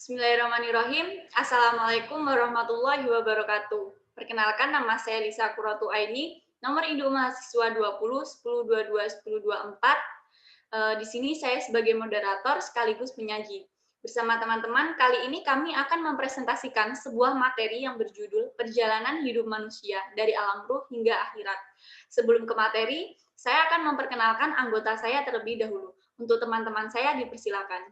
Bismillahirrahmanirrahim. Assalamualaikum warahmatullahi wabarakatuh. Perkenalkan, nama saya Lisa Qurratu Aini, nomor induk mahasiswa 20 10 22 10 24. Di sini saya sebagai moderator sekaligus penyaji. Bersama teman-teman, kali ini kami akan mempresentasikan sebuah materi yang berjudul Perjalanan Hidup Manusia dari Alam Ruh hingga Akhirat. Sebelum ke materi, saya akan memperkenalkan anggota saya terlebih dahulu. Untuk teman-teman saya dipersilakan.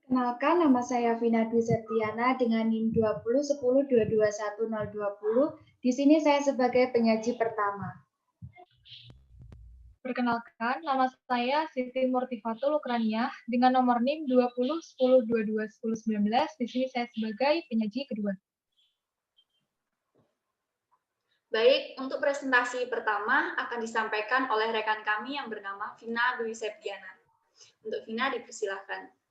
Perkenalkan, nama saya Vina Dwi Septiana dengan NIM 2010221020. Di sini saya sebagai penyaji pertama. Perkenalkan, nama saya Siti Murtifatul Ukraniah dengan nomor NIM 2010221019. Di sini saya sebagai penyaji kedua. Baik, untuk presentasi pertama akan disampaikan oleh rekan kami yang bernama Vina Dwi Septiana. Untuk Vina, dipersilakan.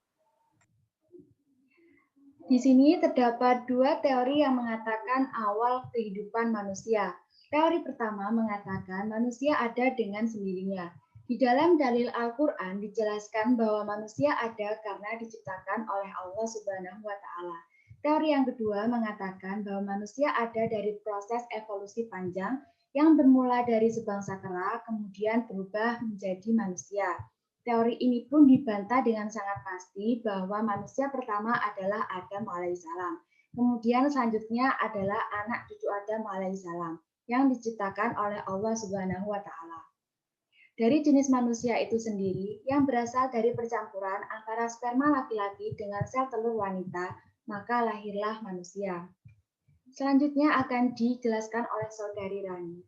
Di sini terdapat dua teori yang mengatakan awal kehidupan manusia. Teori pertama mengatakan manusia ada dengan sendirinya. Di dalam dalil Al-Quran dijelaskan bahwa manusia ada karena diciptakan oleh Allah Subhanahu wa Ta'ala. Teori yang kedua mengatakan bahwa manusia ada dari proses evolusi panjang yang bermula dari sebangsa kera, kemudian berubah menjadi manusia. Teori ini pun dibantah dengan sangat pasti bahwa manusia pertama adalah Adam alaihissalam. Kemudian selanjutnya adalah anak cucu Adam alaihissalam yang diciptakan oleh Allah Subhanahu wa Ta'ala. Dari jenis manusia itu sendiri yang berasal dari percampuran antara sperma laki-laki dengan sel telur wanita, maka lahirlah manusia. Selanjutnya akan dijelaskan oleh Saudari Rani.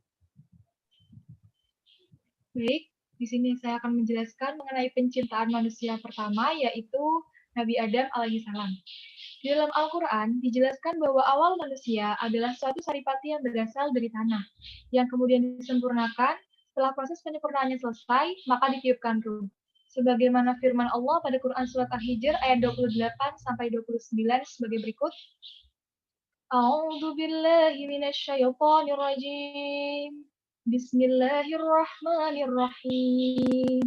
Baik, di sini saya akan menjelaskan mengenai penciptaan manusia pertama, yaitu Nabi Adam alaihissalam. Di dalam Al-Quran dijelaskan bahwa awal manusia adalah suatu saripati yang berasal dari tanah, yang kemudian disempurnakan. Setelah proses penyempurnaannya selesai, maka ditiupkan ruh. Sebagaimana firman Allah pada Quran Surat Al-Hijr ayat 28-29 sebagai berikut. A'udzu billahi minasyaitonir rajim. Bismillahirrahmanirrahim.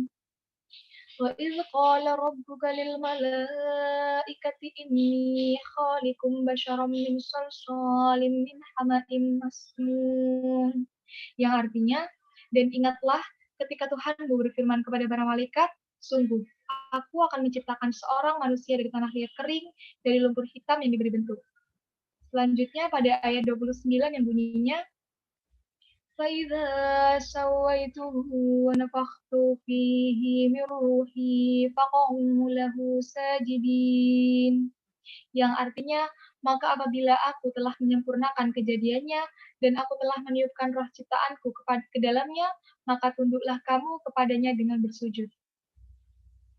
Wa idz qala rabbuka lil malaikati inni khaliqum basyaram min salsalin min hama'im masnun. Yang artinya, dan ingatlah ketika Tuhanmu berfirman kepada para malaikat, sungguh, aku akan menciptakan seorang manusia dari tanah liat kering, dari lumpur hitam yang diberi bentuk. Selanjutnya pada ayat 29 yang bunyinya, فَإِذَا سَوَّيْتُهُ وَنَفَخْتُ فِيهِ مِنْ رُوحِي فَقَعُوا لَهُ سَاجِدِينَ. Yang artinya, maka apabila aku telah menyempurnakan kejadiannya dan aku telah meniupkan roh ciptaanku ke dalamnya, maka tunduklah kamu kepadanya dengan bersujud.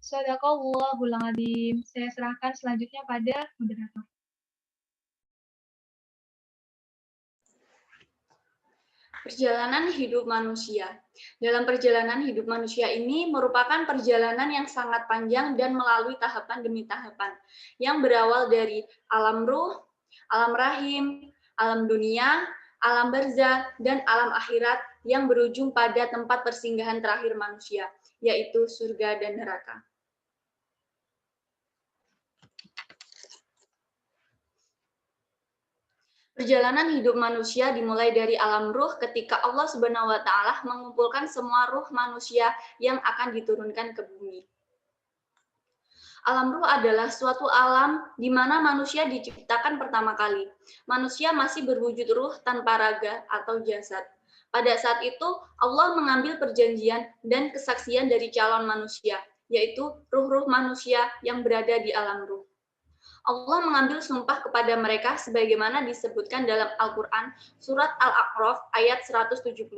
Shadaqallahul adzim. Saya serahkan selanjutnya pada moderator. Perjalanan hidup manusia. Dalam perjalanan hidup manusia ini merupakan perjalanan yang sangat panjang dan melalui tahapan demi tahapan, yang berawal dari alam ruh, alam rahim, alam dunia, alam barzah, dan alam akhirat yang berujung pada tempat persinggahan terakhir manusia, yaitu surga dan neraka. Perjalanan hidup manusia dimulai dari alam ruh ketika Allah Subhanahu wa Ta'ala mengumpulkan semua ruh manusia yang akan diturunkan ke bumi. Alam ruh adalah suatu alam di mana manusia diciptakan pertama kali. Manusia masih berwujud ruh tanpa raga atau jasad. Pada saat itu, Allah mengambil perjanjian dan kesaksian dari calon manusia, yaitu ruh-ruh manusia yang berada di alam ruh. Allah mengambil sumpah kepada mereka sebagaimana disebutkan dalam Al-Quran surat Al-A'raf ayat 172.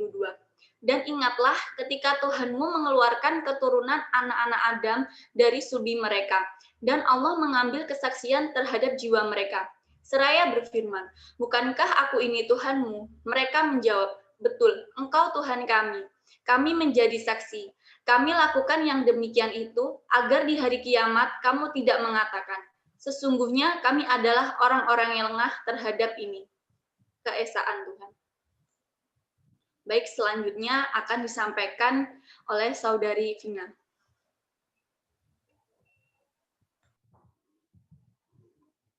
Dan ingatlah ketika Tuhanmu mengeluarkan keturunan anak-anak Adam dari sulbi mereka, dan Allah mengambil kesaksian terhadap jiwa mereka. Seraya berfirman, bukankah aku ini Tuhanmu? Mereka menjawab, betul, engkau Tuhan kami. Kami menjadi saksi. Kami lakukan yang demikian itu agar di hari kiamat kamu tidak mengatakan, sesungguhnya kami adalah orang-orang yang lengah terhadap ini. Keesaan Tuhan. Baik, selanjutnya akan disampaikan oleh Saudari Vina.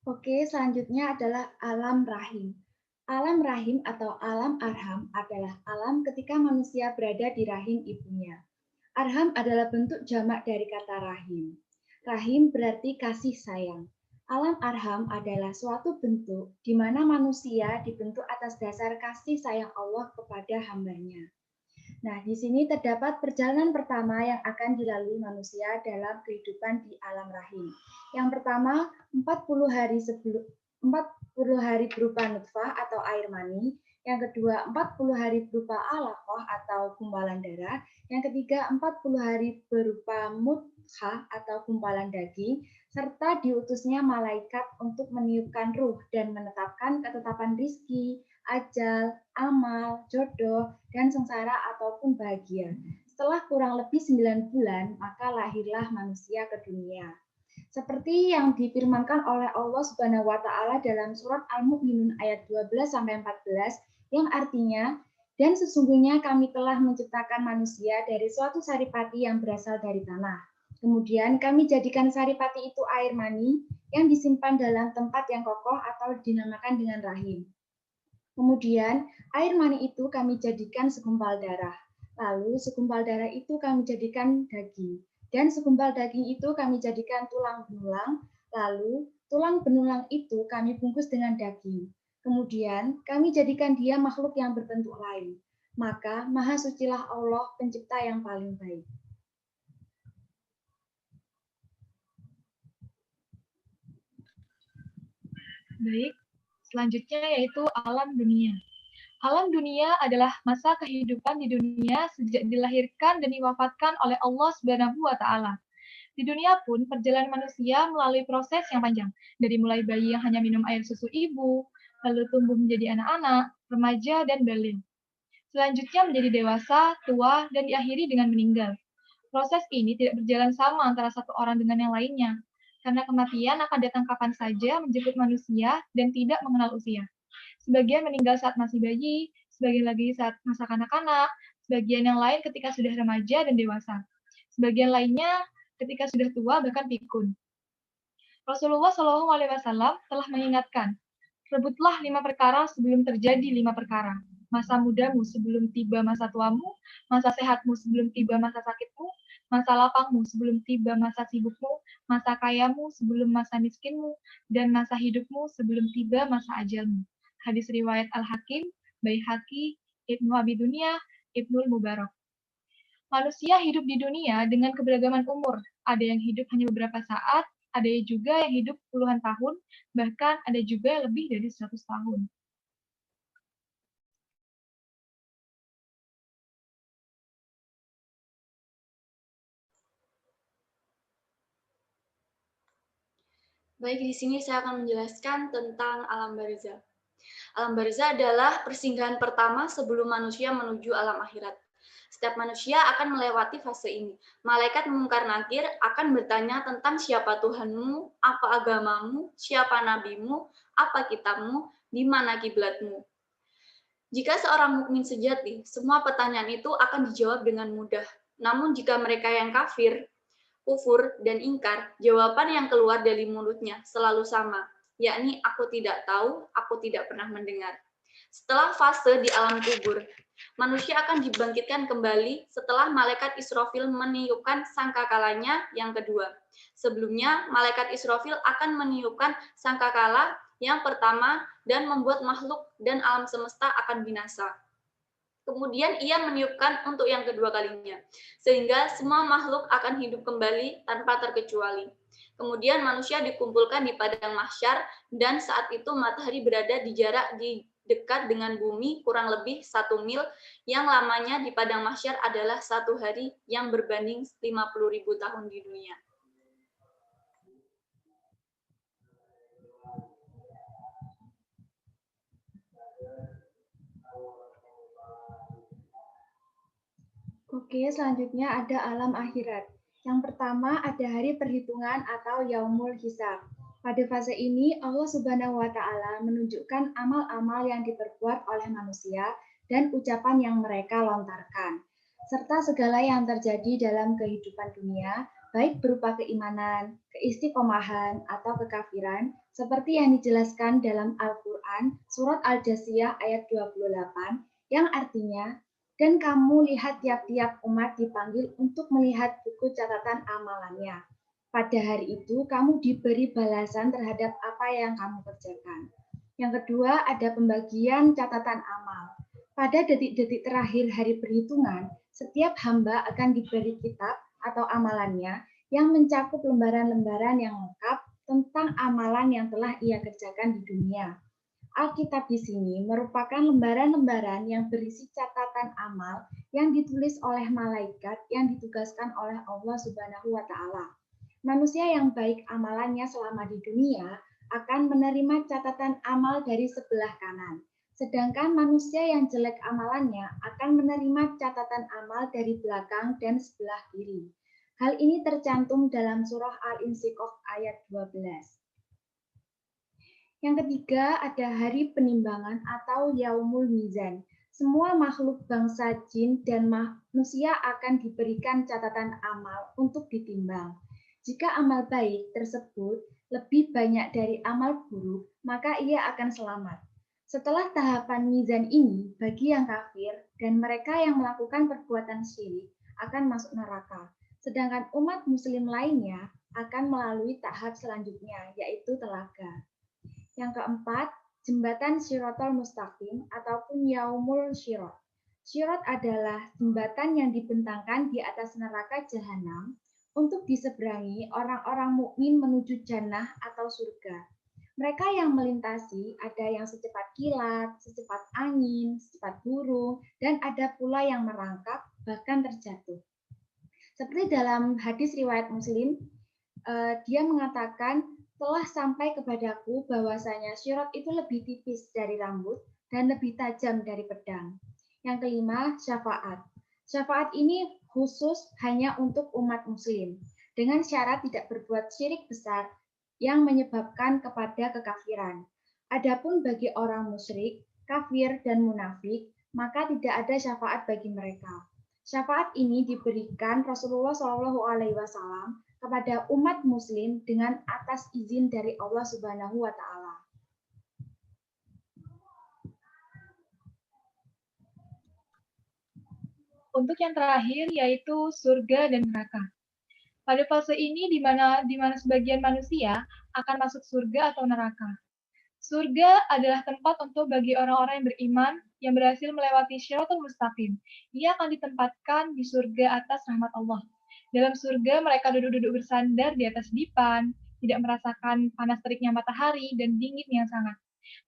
Oke, selanjutnya adalah alam rahim. Alam rahim atau alam arham adalah alam ketika manusia berada di rahim ibunya. Arham adalah bentuk jamak dari kata rahim. Rahim berarti kasih sayang. Alam arham adalah suatu bentuk di mana manusia dibentuk atas dasar kasih sayang Allah kepada hambanya. Nah, di sini terdapat perjalanan pertama yang akan dilalui manusia dalam kehidupan di alam rahim. Yang pertama, 40 hari sebelum 40 hari berupa nutfah atau air mani, yang kedua 40 hari berupa alaqah atau gumpalan darah, yang ketiga 40 hari berupa mudghah atau gumpalan daging, serta diutusnya malaikat untuk meniupkan ruh dan menetapkan ketetapan rizki, ajal, amal, jodoh, dan sengsara ataupun bahagia. Setelah kurang lebih 9 bulan, maka lahirlah manusia ke dunia. Seperti yang difirmankan oleh Allah Subhanahu wa taala dalam surat Al-Mu'minun ayat 12 sampai 14 yang artinya dan sesungguhnya kami telah menciptakan manusia dari suatu saripati yang berasal dari tanah. Kemudian kami jadikan saripati itu air mani yang disimpan dalam tempat yang kokoh atau dinamakan dengan rahim. Kemudian air mani itu kami jadikan segumpal darah. Lalu segumpal darah itu kami jadikan daging. Dan segumpal daging itu kami jadikan tulang benulang. Lalu tulang benulang itu kami bungkus dengan daging. Kemudian kami jadikan dia makhluk yang berbentuk lain. Maka maha sucilah Allah pencipta yang paling baik. Baik, selanjutnya yaitu alam dunia. Alam dunia adalah masa kehidupan di dunia sejak dilahirkan dan diwafatkan oleh Allah Subhanahu wa taala. Di dunia pun perjalanan manusia melalui proses yang panjang, dari mulai bayi yang hanya minum air susu ibu, lalu tumbuh menjadi anak-anak, remaja dan balik. Selanjutnya menjadi dewasa, tua, dan diakhiri dengan meninggal. Proses ini tidak berjalan sama antara satu orang dengan yang lainnya, karena kematian akan datang kapan saja menjemput manusia dan tidak mengenal usia. Sebagian meninggal saat masih bayi, sebagian lagi saat masa kanak-kanak, sebagian yang lain ketika sudah remaja dan dewasa. Sebagian lainnya ketika sudah tua bahkan pikun. Rasulullah SAW telah mengingatkan, rebutlah 5 perkara sebelum terjadi 5 perkara. Masa mudamu sebelum tiba masa tuamu, masa sehatmu sebelum tiba masa sakitmu, masa lapangmu sebelum tiba masa sibukmu, masa kayamu sebelum masa miskinmu, dan masa hidupmu sebelum tiba masa ajalmu. Hadis riwayat Al-Hakim, Baihaqi, Ibnu Abi Dunya, Ibnul Mubarak. Manusia hidup di dunia dengan keberagaman umur. Ada yang hidup hanya beberapa saat, ada juga yang hidup puluhan tahun, bahkan ada juga yang lebih dari 100 tahun. Baik, di sini saya akan menjelaskan tentang alam barzah. Alam barzah adalah persinggahan pertama sebelum manusia menuju alam akhirat. Setiap manusia akan melewati fase ini. Malaikat mungkar nakir akan bertanya tentang siapa Tuhanmu, apa agamamu, siapa nabimu, apa kitabmu, di mana kiblatmu. Jika seorang mukmin sejati, semua pertanyaan itu akan dijawab dengan mudah. Namun jika mereka yang kafir, kufur, dan ingkar, jawaban yang keluar dari mulutnya selalu sama, yakni aku tidak tahu, aku tidak pernah mendengar. Setelah fase di alam kubur, manusia akan dibangkitkan kembali setelah malaikat Israfil meniupkan sangkakalanya yang kedua. Sebelumnya, malaikat Israfil akan meniupkan sangkakala yang pertama dan membuat makhluk dan alam semesta akan binasa. Kemudian ia meniupkan untuk yang kedua kalinya, sehingga semua makhluk akan hidup kembali tanpa terkecuali. Kemudian manusia dikumpulkan di padang mahsyar dan saat itu matahari berada di jarak di dekat dengan bumi kurang lebih 1 mil yang lamanya di padang mahsyar adalah 1 hari yang berbanding 50.000 tahun di dunia. Oke, selanjutnya ada alam akhirat. Yang pertama ada hari perhitungan atau yaumul hisab. Pada fase ini Allah Subhanahu wa taala menunjukkan amal-amal yang diperbuat oleh manusia dan ucapan yang mereka lontarkan serta segala yang terjadi dalam kehidupan dunia baik berupa keimanan, keistiqomahan, atau kekafiran, seperti yang dijelaskan dalam Al-Quran, Surat Al-Jasiyah ayat 28, yang artinya, dan kamu lihat tiap-tiap umat dipanggil untuk melihat buku catatan amalannya. Pada hari itu, kamu diberi balasan terhadap apa yang kamu kerjakan. Yang kedua, ada pembagian catatan amal. Pada detik-detik terakhir hari perhitungan, setiap hamba akan diberi kitab atau amalannya yang mencakup lembaran-lembaran yang lengkap tentang amalan yang telah ia kerjakan di dunia. Alkitab di sini merupakan lembaran-lembaran yang berisi catatan amal yang ditulis oleh malaikat yang ditugaskan oleh Allah Subhanahu wa Ta'ala. Manusia yang baik amalannya selama di dunia akan menerima catatan amal dari sebelah kanan. Sedangkan manusia yang jelek amalannya akan menerima catatan amal dari belakang dan sebelah kiri. Hal ini tercantum dalam surah Al-Insyiqaq ayat 12. Yang ketiga ada hari penimbangan atau Yaumul Mizan. Semua makhluk bangsa jin dan manusia akan diberikan catatan amal untuk ditimbang. Jika amal baik tersebut lebih banyak dari amal buruk, maka ia akan selamat. Setelah tahapan mizan ini, bagi yang kafir dan mereka yang melakukan perbuatan syirik akan masuk neraka. Sedangkan umat muslim lainnya akan melalui tahap selanjutnya, yaitu telaga. Yang keempat, jembatan Shiratal Mustaqim ataupun Yaumul Shirat. Shirat adalah jembatan yang dibentangkan di atas neraka jahanam untuk diseberangi orang-orang mukmin menuju jannah atau surga. Mereka yang melintasi ada yang secepat kilat, secepat angin, secepat burung, dan ada pula yang merangkak bahkan terjatuh. Seperti dalam hadis riwayat Muslim, dia mengatakan telah sampai kepadaku bahwasanya syirat itu lebih tipis dari rambut dan lebih tajam dari pedang. Yang kelima, syafaat. Syafaat ini khusus hanya untuk umat muslim dengan syarat tidak berbuat syirik besar yang menyebabkan kepada kekafiran. Adapun bagi orang musyrik, kafir, dan munafik, maka tidak ada syafaat bagi mereka. Syafaat ini diberikan Rasulullah SAW kepada umat muslim dengan atas izin dari Allah Subhanahu wa Ta'ala. Untuk yang terakhir yaitu surga dan neraka. Pada fase ini di mana sebagian manusia akan masuk surga atau neraka. Surga adalah tempat untuk bagi orang-orang yang beriman yang berhasil melewati Syiratul Mustaqim. Ia akan ditempatkan di surga atas rahmat Allah. Dalam surga mereka duduk-duduk bersandar di atas dipan, tidak merasakan panas teriknya matahari dan dingin yang sangat.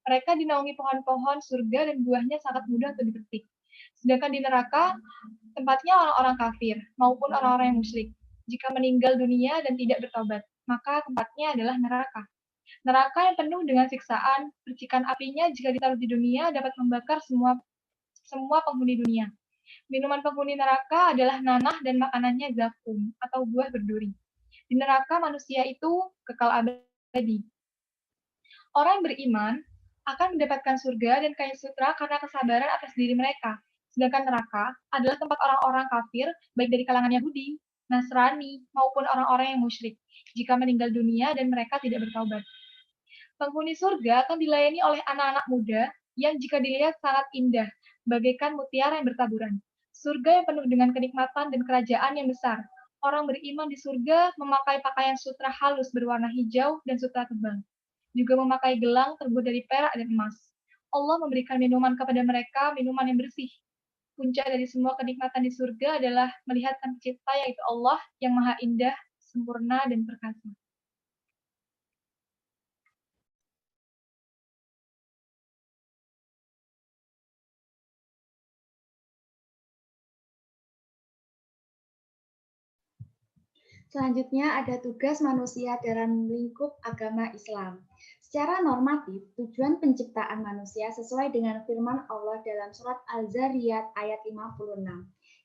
Mereka dinaungi pohon-pohon surga dan buahnya sangat mudah untuk dipetik. Sedangkan di neraka, tempatnya orang-orang kafir maupun orang-orang yang musyrik. Jika meninggal dunia dan tidak bertobat, maka tempatnya adalah neraka. Neraka yang penuh dengan siksaan, percikan apinya jika ditaruh di dunia dapat membakar semua penghuni dunia. Minuman penghuni neraka adalah nanah dan makanannya zakum atau buah berduri. Di neraka manusia itu kekal abadi. Orang yang beriman akan mendapatkan surga dan kain sutra karena kesabaran atas diri mereka. Sedangkan neraka adalah tempat orang-orang kafir, baik dari kalangan Yahudi, Nasrani, maupun orang-orang yang musyrik, jika meninggal dunia dan mereka tidak bertaubat. Penghuni surga akan dilayani oleh anak-anak muda yang jika dilihat sangat indah, bagaikan mutiara yang bertaburan. Surga yang penuh dengan kenikmatan dan kerajaan yang besar. Orang beriman di surga memakai pakaian sutra halus berwarna hijau dan sutra tebal. Juga memakai gelang terbuat dari perak dan emas. Allah memberikan minuman kepada mereka, minuman yang bersih. Puncak dari semua kenikmatan di surga adalah melihat Sang Pencipta yaitu Allah yang maha indah, sempurna, dan perkasa. Selanjutnya ada tugas manusia dalam lingkup agama Islam. Secara normatif, tujuan penciptaan manusia sesuai dengan firman Allah dalam surat Al-Zariyat ayat 56,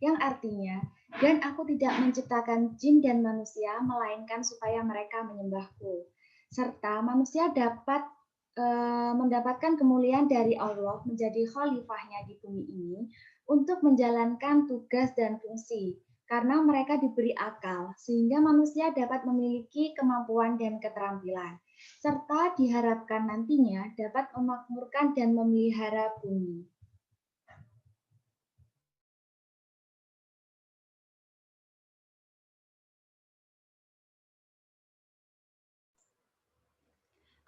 yang artinya, dan aku tidak menciptakan jin dan manusia, melainkan supaya mereka menyembahku. Serta manusia dapat mendapatkan kemuliaan dari Allah menjadi khalifahnya di bumi ini untuk menjalankan tugas dan fungsi. karena mereka diberi akal, sehingga manusia dapat memiliki kemampuan dan keterampilan, serta diharapkan nantinya dapat memakmurkan dan memelihara bumi.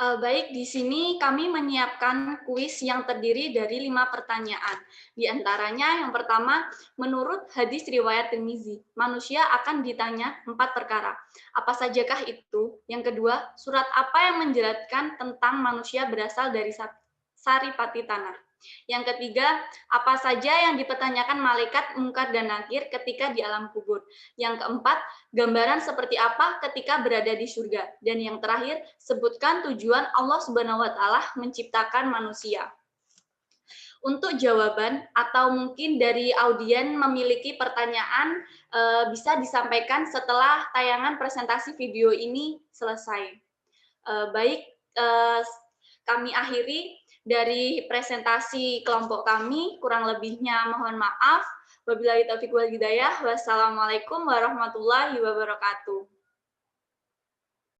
Baik, di sini kami menyiapkan kuis yang terdiri dari 5 pertanyaan. Di antaranya yang pertama, menurut hadis riwayat Tirmizi, manusia akan ditanya 4 perkara. Apa sajakah itu? Yang kedua, surat apa yang menjelaskan tentang manusia berasal dari saripati tanah? Yang ketiga, apa saja yang dipertanyakan malaikat Munkar dan Nakir ketika di alam kubur? Yang keempat, gambaran seperti apa ketika berada di surga? Dan yang terakhir, sebutkan tujuan Allah Subhanahu wa taala menciptakan manusia. Untuk jawaban atau mungkin dari audien memiliki pertanyaan bisa disampaikan setelah tayangan presentasi video ini selesai. Baik, kami akhiri dari presentasi kelompok kami, kurang lebihnya mohon maaf. Wabillahi taufiq wal hidayah. Wassalamualaikum warahmatullahi wabarakatuh.